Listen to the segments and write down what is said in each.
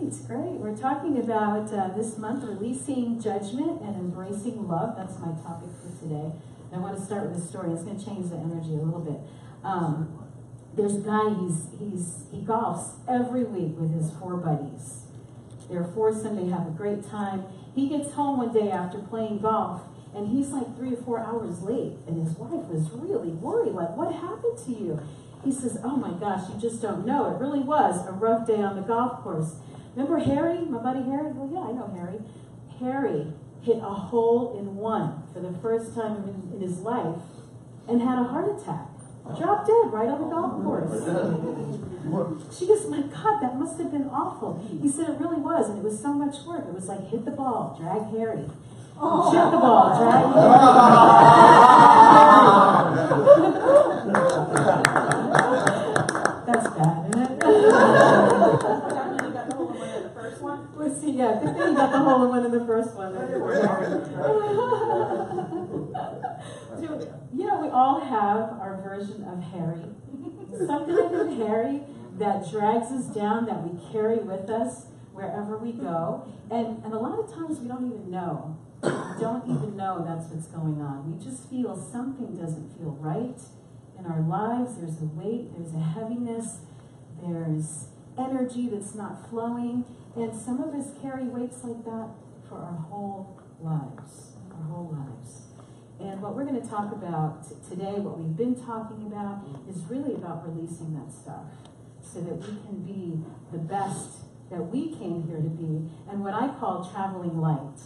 Great. We're talking about this month releasing judgment and embracing love. That's my topic for today. And I want to start with a story. It's going to change the energy a little bit. There's a guy, he golfs every week with his 4 buddies. They're foursome, they have a great time. He gets home one day after playing golf, and he's like 3 or 4 hours late. And his wife was really worried, like, what happened to you? He says, oh my gosh, you just don't know. It really was a rough day on the golf course. Remember Harry, my buddy Harry? Well, yeah, I know Harry. Harry hit a hole-in-one for the first time in his life and had a heart attack. Dropped dead right on the golf course. She goes, my God, that must have been awful. He said it really was, and it was so much work. It was like hit the ball, drag Harry. Shoot the ball, drag Harry. That's bad, isn't it? Let's see, yeah, good thing you got the hole-in-one in the first one. You know, we all have our version of Harry. Some kind of Harry that drags us down, that we carry with us wherever we go. And a lot of times we don't even know. We don't even know that's what's going on. We just feel something doesn't feel right in our lives. There's a weight, there's a heaviness, there's energy that's not flowing. And some of us carry weights like that for our whole lives. Our whole lives. And what we're going to talk about today, what we've been talking about, is really about releasing that stuff so that we can be the best that we came here to be. And what I call traveling light.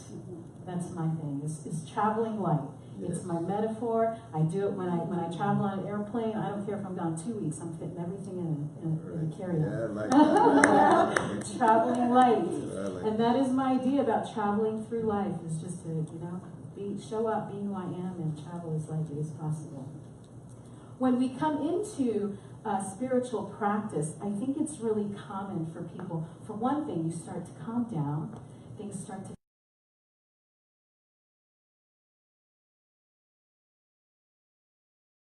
That's my thing, is traveling light. It's my metaphor. I do it when I travel on an airplane. I don't care if I'm gone 2 weeks. I'm fitting everything in a carry-on. Yeah, I like that. Traveling light. And that is my idea about traveling through life, is just to, show up, be who I am, and travel as lightly as possible. When we come into spiritual practice, I think it's really common for people. For one thing, you start to calm down. Things start to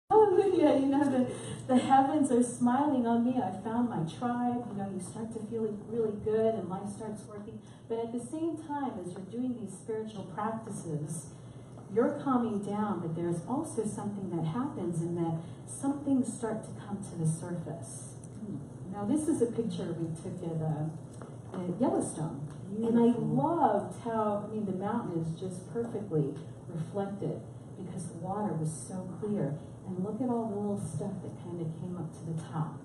hallelujah, the heavens are smiling on me. I found my tribe. You start to feel really good and life starts working. But at the same time, as you're doing these spiritual practices, you're calming down, but there's also something that happens in that some things start to come to the surface. Now, this is a picture we took at Yellowstone. And I loved how, the mountain is just perfectly reflected because the water was so clear. And look at all the little stuff that kind of came up to the top.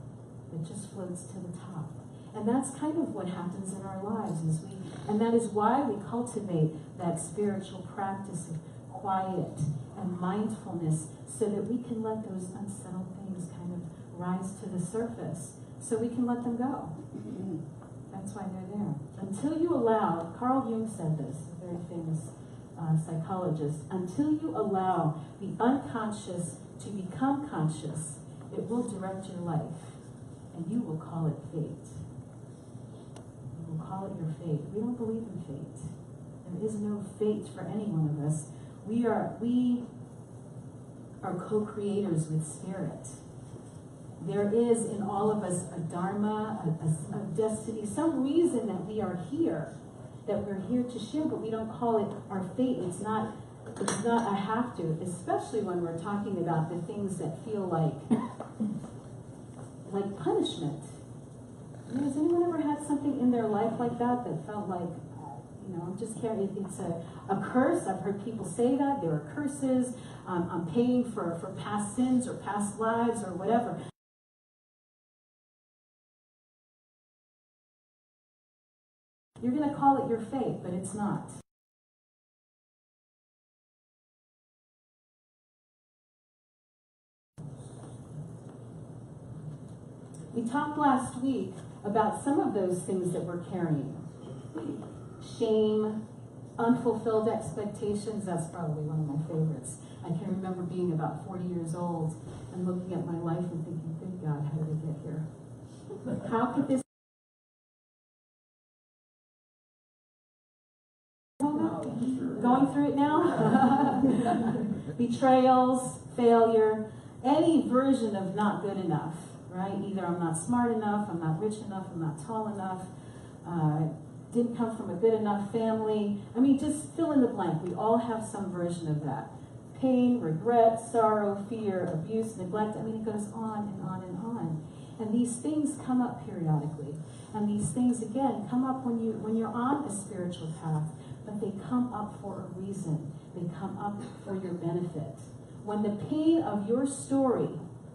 It just floats to the top. And that's kind of what happens in our lives. And that is why we cultivate that spiritual practice of quiet and mindfulness, so that we can let those unsettled things kind of rise to the surface, so we can let them go. That's why they're there. Until you allow, Carl Jung said this, a very famous psychologist, until you allow the unconscious to become conscious, it will direct your life, and you will call it fate. You will call it your fate. We don't believe in fate. There is no fate for any one of us. We are co-creators with spirit. There is in all of us a dharma, a destiny, some reason that we are here, that we're here to share, but we don't call it our fate. It's not a have to, especially when we're talking about the things that feel like punishment. Has anyone ever had something in their life like that felt like, I'm just carrying, it's a curse. I've heard people say that. There are curses. I'm paying for past sins or past lives or whatever. You're going to call it your fate, but it's not. We talked last week about some of those things that we're carrying. Shame, unfulfilled expectations, that's probably one of my favorites. I can remember being about 40 years old and looking at my life and thinking, good God, how did I get here? How could this going through it now? Betrayals, failure, any version of not good enough, right? Either I'm not smart enough, I'm not rich enough, I'm not tall enough, didn't come from a good enough family. I mean, just fill in the blank. We all have some version of that. Pain, regret, sorrow, fear, abuse, neglect. I mean, it goes on and on and on. And these things come up periodically. And these things, again, come up when you're on a spiritual path, but they come up for a reason. They come up for your benefit. When the pain of your story,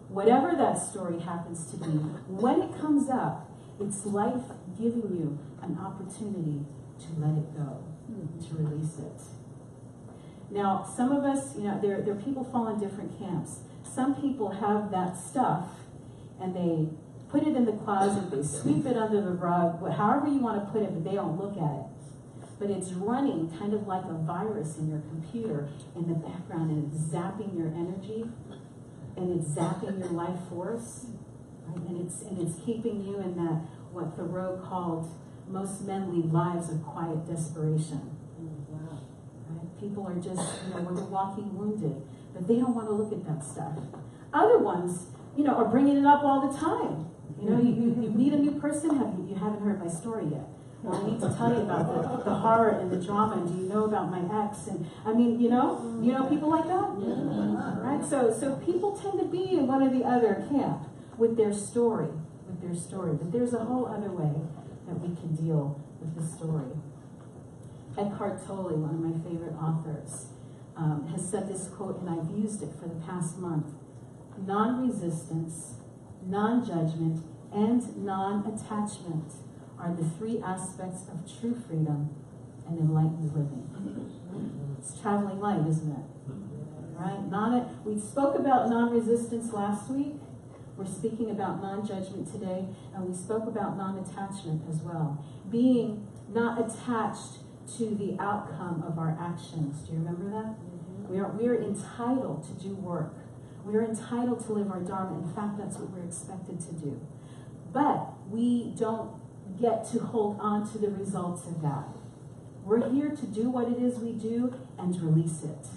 whatever that story happens to be, when it comes up, it's life giving you an opportunity to let it go, to release it. Now, some of us, there people fall in different camps. Some people have that stuff and they put it in the closet, they sweep it under the rug, however you want to put it, but they don't look at it. But it's running kind of like a virus in your computer in the background, and it's zapping your energy, and it's zapping your life force, right? And it's keeping you in that, what Thoreau called, most men lead lives of quiet desperation. Wow. Right? People are just, when they're walking wounded, but they don't want to look at that stuff. Other ones, are bringing it up all the time. You meet a new person, you haven't heard my story yet. Well, I need to tell you about the horror and the drama, and do you know about my ex? And I mean, you know people like that? Yeah. Right? So people tend to be in one or the other camp with their story. But there's a whole other way that we can deal with the story. Eckhart Tolle, one of my favorite authors, has said this quote, and I've used it for the past month. Non-resistance, non-judgment, and non-attachment are the three aspects of true freedom and enlightened living. It's traveling light, isn't it? Right? We spoke about non-resistance last week. We're speaking about non-judgment today, and we spoke about non-attachment as well. Being not attached to the outcome of our actions. Do you remember that? We are entitled to do work. We are entitled to live our Dharma. In fact, that's what we're expected to do. But we don't get to hold on to the results of that. We're here to do what it is we do and release it.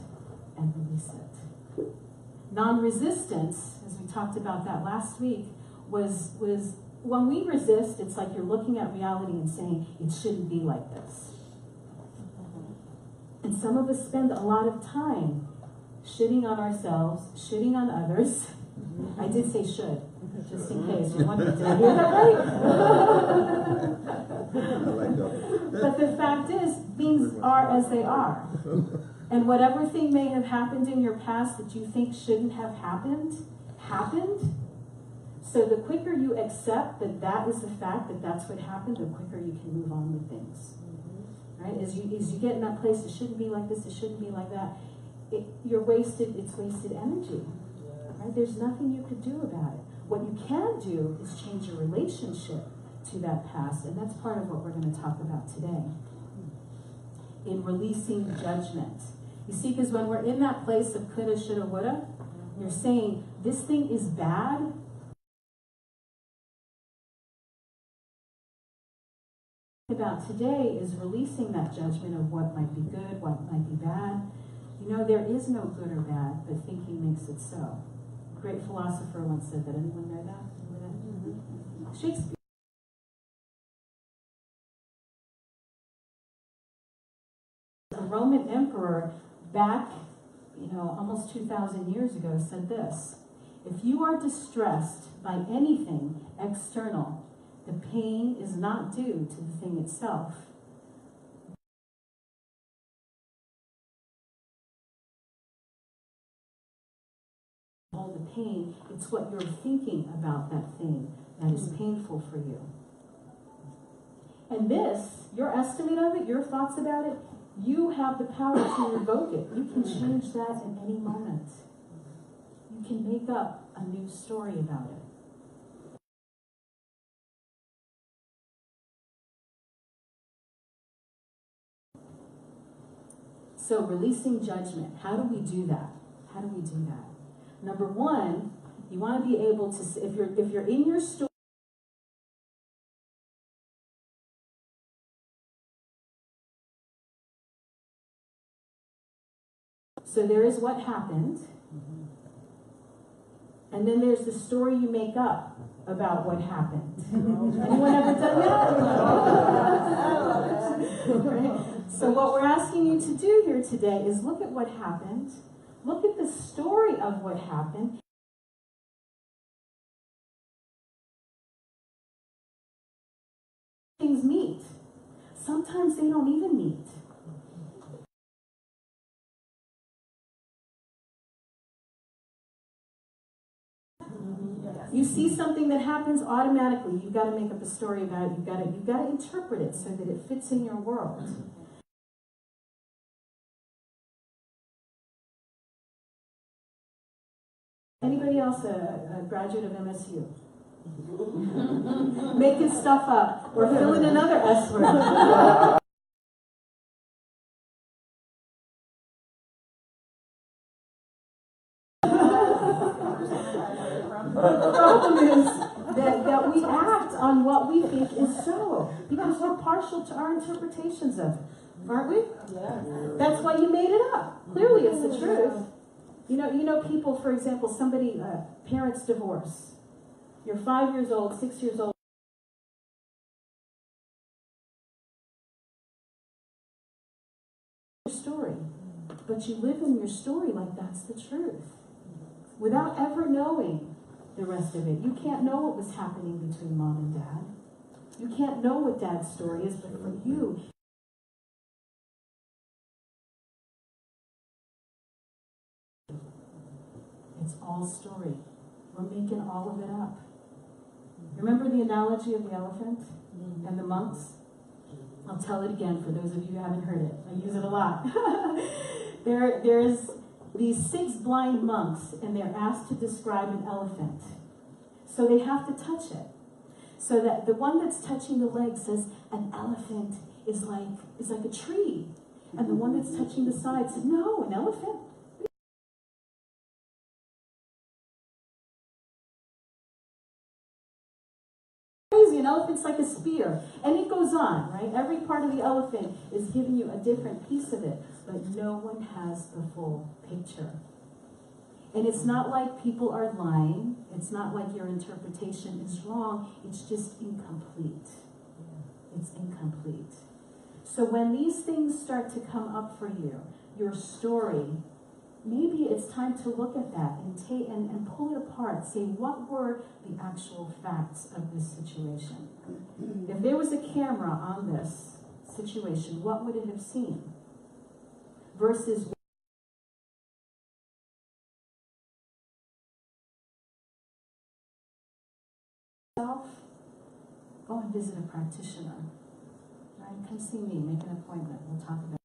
Non-resistance, as we talked about that last week, was when we resist, it's like you're looking at reality and saying, it shouldn't be like this. And some of us spend a lot of time shitting on ourselves, shitting on others. I did say should, just in case. You're wondering, did I hear that right? But the fact is, things are as they are. And whatever thing may have happened in your past that you think shouldn't have happened. So the quicker you accept that that is the fact, that that's what happened, the quicker you can move on with things. Right? As you get in that place, it shouldn't be like this, it shouldn't be like that. It's wasted energy. Right? There's nothing you could do about it. What you can do is change your relationship to that past, and that's part of what we're going to talk about today. In releasing judgment. You see, because when we're in that place of coulda, shoulda, woulda, you're saying, this thing is bad. About today is releasing that judgment of what might be good, what might be bad. There is no good or bad, but thinking makes it so. A great philosopher once said that. Anyone know that? Shakespeare. A Roman emperor back, almost 2,000 years ago said this: if you are distressed by anything external, the pain is not due to the thing itself. All the pain, it's what you're thinking about that thing that is painful for you. And this, your estimate of it, your thoughts about it, you have the power to revoke it. You can change that at any moment. You can make up a new story about it. So releasing judgment, how do we do that? Number one, you want to be able to, if you're in your story, so there is what happened, and then there's the story you make up about what happened. Anyone ever done that? So what we're asking you to do here today is look at what happened. Look at the story of what happened. Things meet. Sometimes they don't even meet. You see something that happens automatically. You've got to make up a story about it. You've got to interpret it so that it fits in your world. Anybody else a graduate of MSU? Making stuff up or filling another S word. The problem is that we act on what we think is so, because we're partial to our interpretations of it, aren't we? Yeah. That's why you made it up. Clearly it's the truth. You know people, for example, parents divorce. You're 5 years old, 6 years old. Your story. But you live in your story like that's the truth. Without ever knowing the rest of it. You can't know what was happening between mom and dad. You can't know what dad's story is, but for you, it's all story. We're making all of it up. Remember the analogy of the elephant and the monks? I'll tell it again for those of you who haven't heard it. I use it a lot. There's these 6 blind monks, and they're asked to describe an elephant. So they have to touch it. So that the one that's touching the leg says, an elephant is like a tree. And the one that's touching the side says, no, an elephant. Crazy, an elephant's like a spear. And it goes on, right? Every part of the elephant is giving you a different piece of it, but no one has the full picture. And it's not like people are lying. It's not like your interpretation is wrong. It's just incomplete. It's incomplete. So when these things start to come up for you, your story, maybe it's time to look at that and pull it apart. Say, what were the actual facts of this situation? If there was a camera on this situation, what would it have seen? Versus go and visit a practitioner. Right? Come see me, make an appointment. We'll talk about it.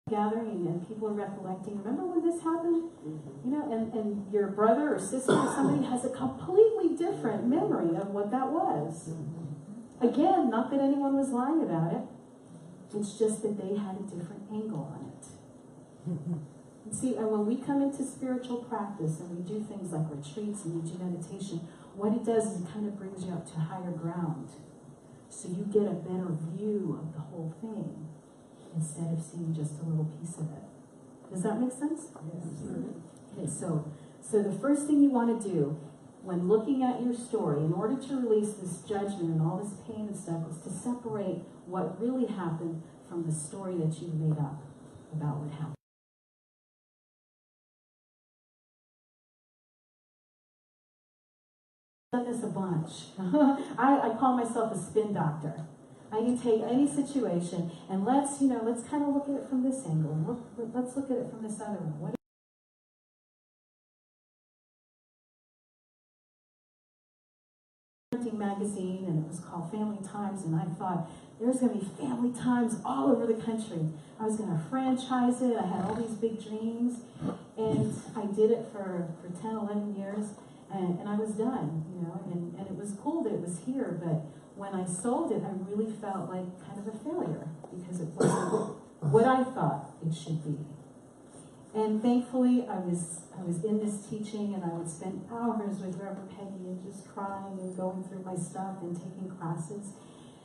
Gathering and people are recollecting, remember when this happened? You know, and your brother or sister or somebody has a completely different memory of what that was. Again, not that anyone was lying about it. It's just that they had a different angle on it. See, and when we come into spiritual practice and we do things like retreats and we do meditation, what it does is it kind of brings you up to higher ground. So you get a better view of the whole thing instead of seeing just a little piece of it. Does that make sense? Yes. Okay, so the first thing you want to do when looking at your story, in order to release this judgment and all this pain and stuff, is to separate what really happened from the story that you made up about what happened. I've done this a bunch. I call myself a spin doctor. I can take any situation and let's kind of look at it from this angle. Let's look at it from this other one. Magazine, and it was called Family Times, and I thought there's going to be Family Times all over the country. I was going to franchise it. I had all these big dreams, and I did it for 10, 11 years, and I was done, and it was cool that it was here, but when I sold it, I really felt like kind of a failure because it wasn't what I thought it should be. And thankfully, I was in this teaching, and I would spend hours with Reverend Peggy and just crying and going through my stuff and taking classes.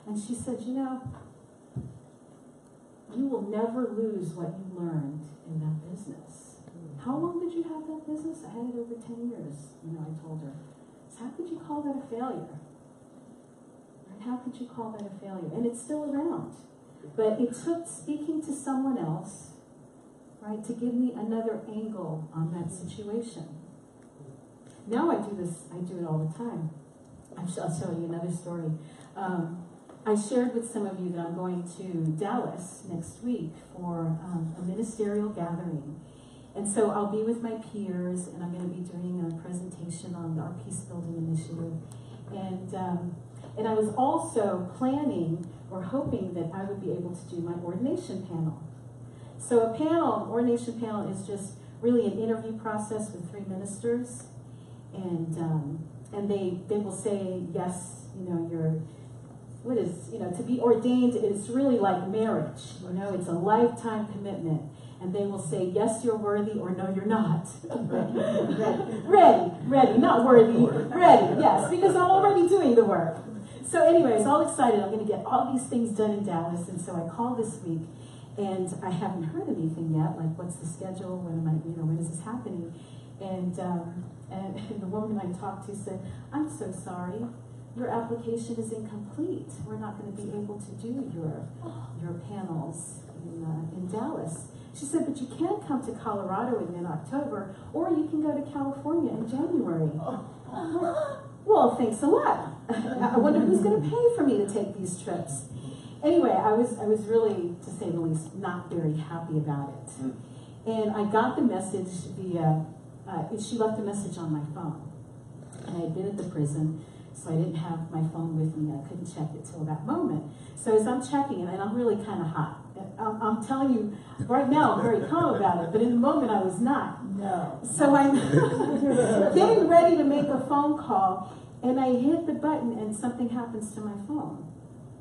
And she said, you will never lose what you learned in that business. How long did you have that business? I had it over 10 years, I told her. So how could you call that a failure? And how could you call that a failure? And it's still around. But it took speaking to someone else, right, to give me another angle on that situation. Now I do it all the time. I'll tell you another story. I shared with some of you that I'm going to Dallas next week for a ministerial gathering. And so I'll be with my peers, and I'm going to be doing a presentation on our peace building initiative. And I was also planning or hoping that I would be able to do my ordination panel. So ordination panel is just really an interview process with 3 ministers. And they will say, yes, to be ordained, it's really like marriage. It's a lifetime commitment. And they will say, yes, you're worthy, or no, you're not. Ready, not worthy, ready, yes, because I'm already doing the work. So anyways, all excited, I'm going to get all these things done in Dallas, and so I call this week, and I haven't heard anything yet, like what's the schedule, when is this happening? And the woman I talked to said, I'm so sorry, your application is incomplete. We're not going to be able to do your panels in Dallas. She said, but you can come to Colorado in mid-October, or you can go to California in January. Well, thanks a lot. I wonder who's going to pay for me to take these trips. Anyway, I was really, to say the least, not very happy about it. And I got the message via, she left a message on my phone. And I had been at the prison, so I didn't have my phone with me. I couldn't check it till that moment. So as I'm checking it, and I'm really kind of hot. I'm telling you, right now I'm very calm about it, but in the moment I was not. No. So I'm getting ready to make a phone call, and I hit the button and something happens to my phone.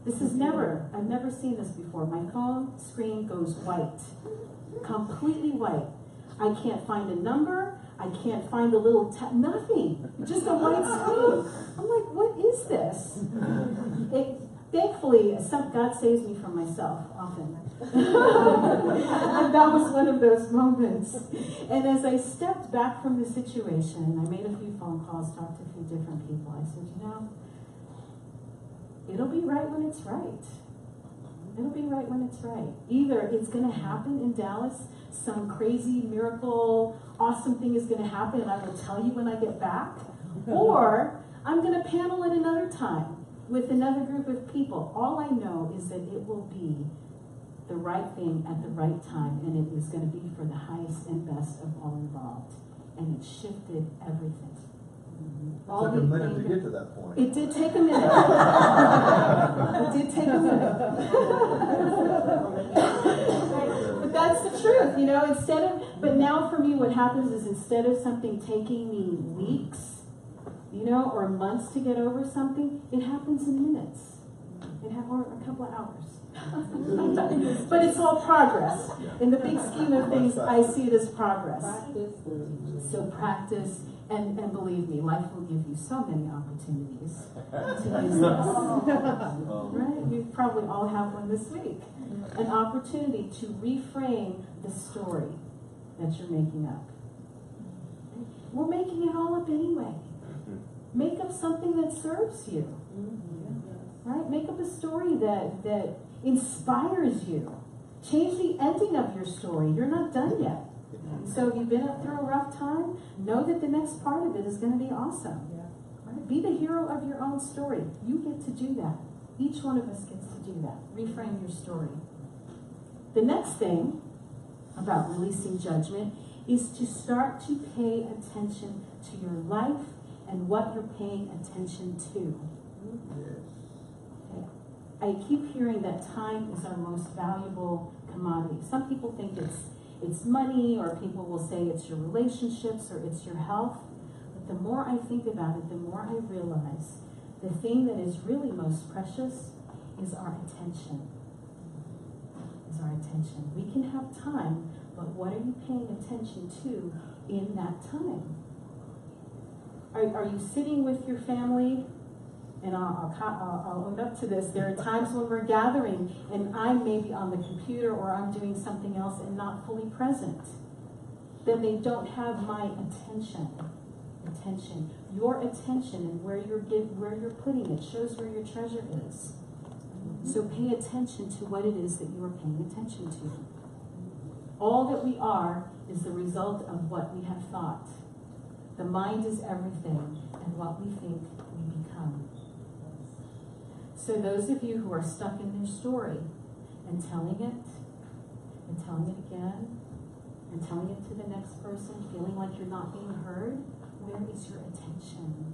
I've never seen this before. My phone screen goes white, completely white. I can't find a number. I can't find the little nothing, just a white screen. I'm like, what is this? Thankfully, God saves me from myself often. And that was one of those moments. And as I stepped back from the situation, I made a few phone calls, talked to a few different people. I said, it'll be right when it's right. It'll be right when it's right. Either it's going to happen in Dallas, some crazy miracle, awesome thing is going to happen, and I will tell you when I get back, or I'm going to panel it another time with another group of people. All I know is that it will be the right thing at the right time, and it is going to be for the highest and best of all involved. And it shifted everything. It took a minute to get to that point. It did take a minute. It did take a minute. But that's the truth, but now for me what happens is instead of something taking me weeks, or months to get over something, it happens in minutes. Or a couple of hours. But it's all progress. In the big scheme of things, I see it as progress. So practice, and believe me, life will give you so many opportunities to use this. Right? You probably all have one this week. An opportunity to reframe the story that you're making up. We're making it all up anyway. Make up something that serves you. Right? Make up a story that inspires you. Change the ending of your story. You're not done yet. So if you've been up through a rough time, know that the next part of it is going to be awesome. Right? Be the hero of your own story. You get to do that. Each one of us gets to do that. Reframe your story. The next thing about releasing judgment is to start to pay attention to your life and what you're paying attention to. Okay. I keep hearing that time is our most valuable commodity. Some people think it's money, or people will say it's your relationships or it's your health. But the more I think about it, the more I realize the thing that is really most precious is our attention. We can have time, but what are you paying attention to in that time? Are you sitting with your family? And I'll own up to this. There are times when we're gathering and I'm maybe on the computer or I'm doing something else and not fully present. Then they don't have my attention. Your attention and where you're putting it shows where your treasure is. So pay attention to what it is that you are paying attention to. All that we are is the result of what we have thought. The mind is everything, and what we think we become. So those of you who are stuck in your story and telling it again, and telling it to the next person, feeling like you're not being heard, where is your attention?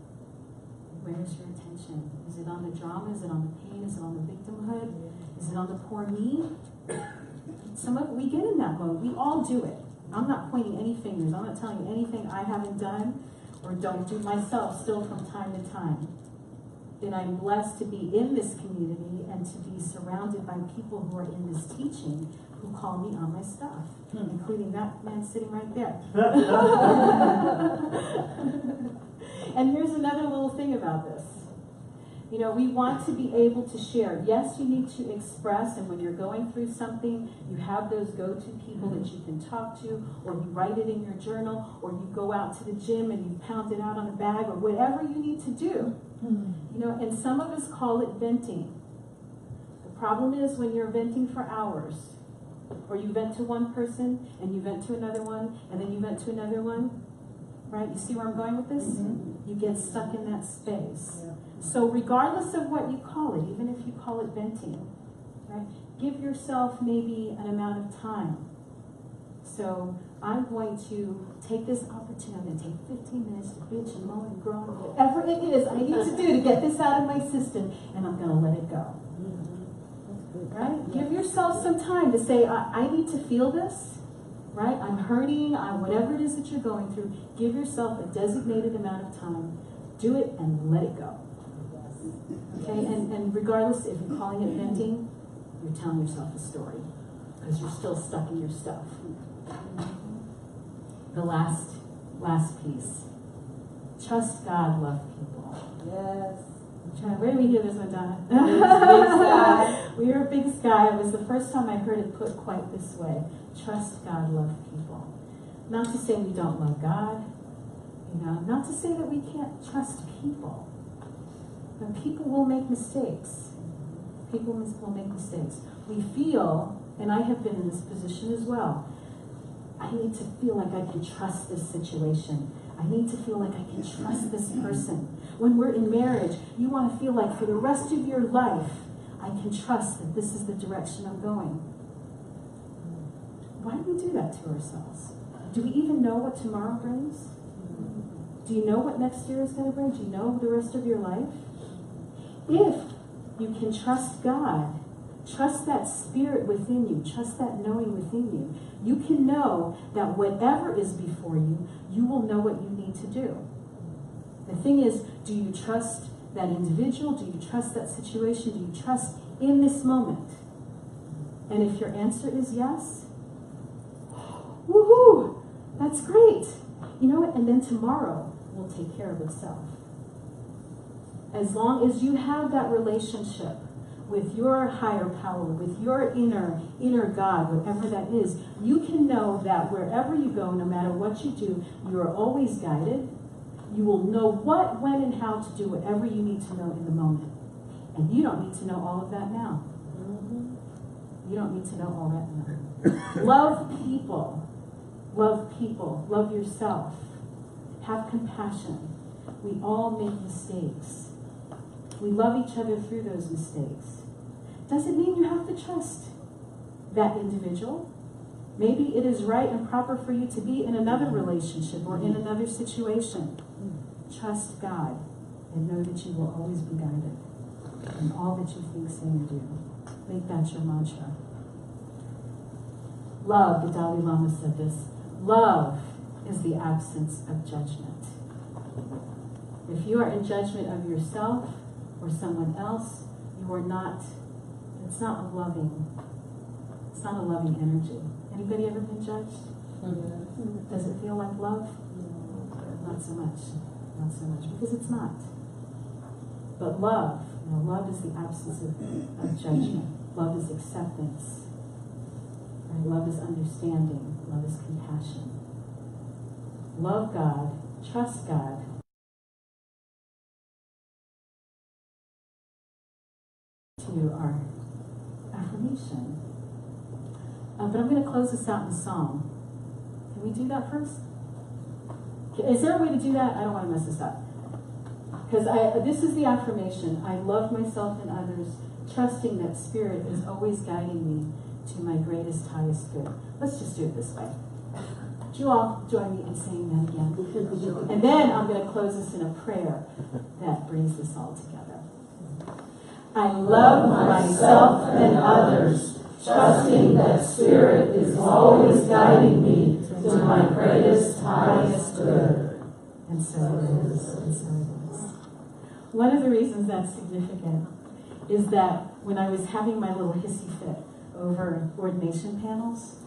Where is your attention? Is it on the drama? Is it on the pain? Is it on the victimhood? Is it on the poor me? We get in that mode. We all do it. I'm not pointing any fingers. I'm not telling you anything I haven't done or don't do myself still from time to time. And I'm blessed to be in this community and to be surrounded by people who are in this teaching who call me on my stuff, including that man sitting right there. And here's another little thing about this. You know, we want to be able to share. Yes, you need to express, and when you're going through something, you have those go-to people that you can talk to, or you write it in your journal, or you go out to the gym and you pound it out on a bag, or whatever you need to do. You know, and some of us call it venting. The problem is when you're venting for hours, or you vent to one person, and you vent to another one, and then you vent to another one, right? You see where I'm going with this? You get stuck in that space. So regardless of what you call it, even if you call it venting, right? Give yourself maybe an amount of time. So I'm going to take this opportunity. I'm going to take 15 minutes to bitch and moan and groan, whatever it is I need to do to get this out of my system, and I'm going to let it go. Right? Give yourself some time to say, I need to feel this, right? I'm hurting, whatever it is that you're going through. Give yourself a designated amount of time. Do it and let it go. Okay? And regardless if you're calling it venting, you're telling yourself a story because you're still stuck in your stuff. The last piece. Trust God, love people. Yes. Where did we hear this one, Donna? We hear a big sky. It was the first time I heard it put quite this way. Trust God, love people. Not to say we don't love God. You know, not to say that we can't trust people. But people will make mistakes. People will make mistakes. We feel, and I have been in this position as well, I need to feel like I can trust this situation. I need to feel like I can trust this person. When we're in marriage, you want to feel like for the rest of your life, I can trust that this is the direction I'm going. Why do we do that to ourselves? Do we even know what tomorrow brings? Do you know what next year is going to bring? Do you know the rest of your life? If you can trust God, trust that spirit within you, trust that knowing within you, you can know that whatever is before you, you will know what you need to do. The thing is, do you trust that individual? Do you trust that situation? Do you trust in this moment? And if your answer is yes, woohoo, that's great. You know what? And then tomorrow will take care of itself. As long as you have that relationship with your higher power, with your inner God, whatever that is, you can know that wherever you go, no matter what you do, you are always guided. You will know what, when, and how to do whatever you need to know in the moment. And you don't need to know all of that now. You don't need to know all that now. Love people. Love people. Love yourself. Have compassion. We all make mistakes. We love each other through those mistakes. Doesn't mean you have to trust that individual. Maybe it is right and proper for you to be in another relationship or in another situation. Trust God and know that you will always be guided in all that you think, say, and do. Make that your mantra. Love, the Dalai Lama said this, love is the absence of judgment. If you are in judgment of yourself or someone else, you are not, it's not a loving energy. Anybody ever been judged? Does it feel like love? Not so much. Not so much, because it's not. But love, love is the absence of judgment. Love is acceptance. Right? Love is understanding. Love is compassion. Love God, trust God, do our affirmation. But I'm going to close this out in a song. Can we do that first? Is there a way to do that? I don't want to mess this up. Because this is the affirmation. I love myself and others, trusting that Spirit is always guiding me to my greatest, highest good. Let's just do it this way. Would you all join me in saying that again? And then I'm going to close this in a prayer that brings this all together. I love myself and others, trusting that Spirit is always guiding me to my greatest, highest good. And so it is, and so it is. One of the reasons that's significant is that when I was having my little hissy fit over ordination panels,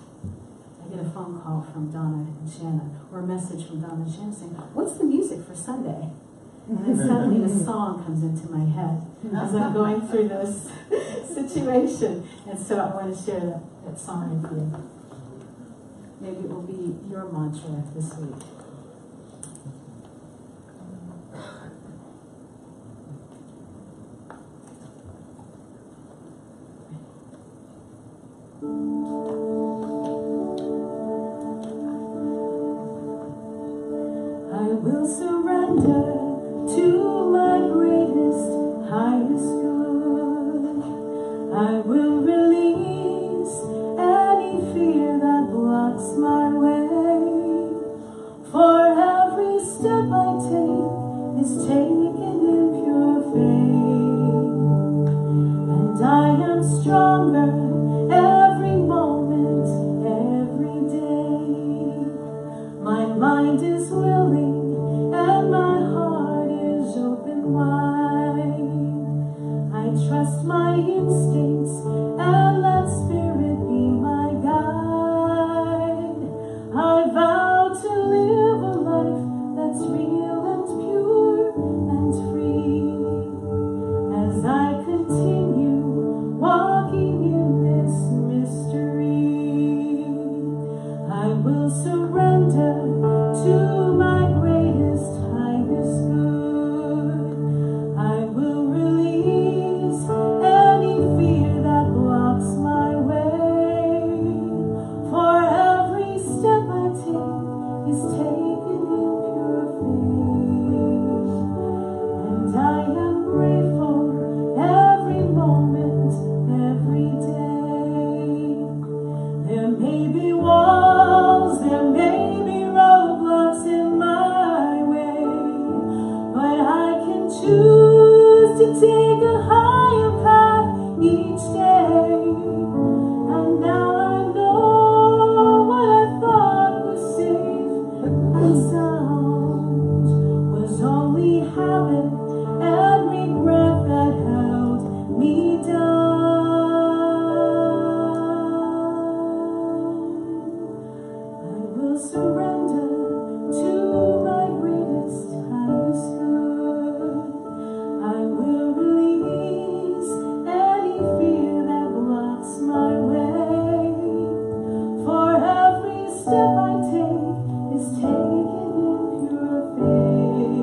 I get a phone call from Donna and Shanna, or a message from Donna and Shanna saying, "What's the music for Sunday?" And then suddenly a song comes into my head as I'm going through this situation. And so I want to share that song with you. Maybe it will be your mantra this week. I will surrender to my greatest, highest good. I will release any fear that blocks my way. For every step I take is taken in pure faith. And I am stronger every moment, every day. My mind is willing and my heart is open wide. I trust my instincts and let Spirit be my guide. I vow to live a life that's real and pure and free. As I continue walking in this mystery, I will surrender to my greatest, highest good. I will release any fear that blocks my way. For every step I take is taken in pure faith. And I am grateful every moment, every day. There may be walls, there may be roadblocks in my way, but I can choose to take a higher path each day. And now I know what I thought was safe and sound was only habit and regret that held me down. I will surrender to my greatest, highest good. I will release any fear that blocks my way. For every step I take is taken in pure faith.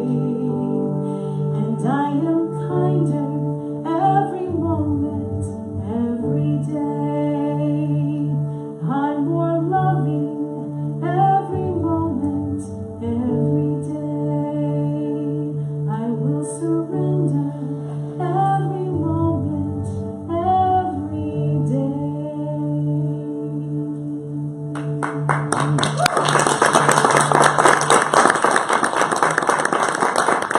And I am kinder every moment, every day. I'm more loving every moment, every day. I will surrender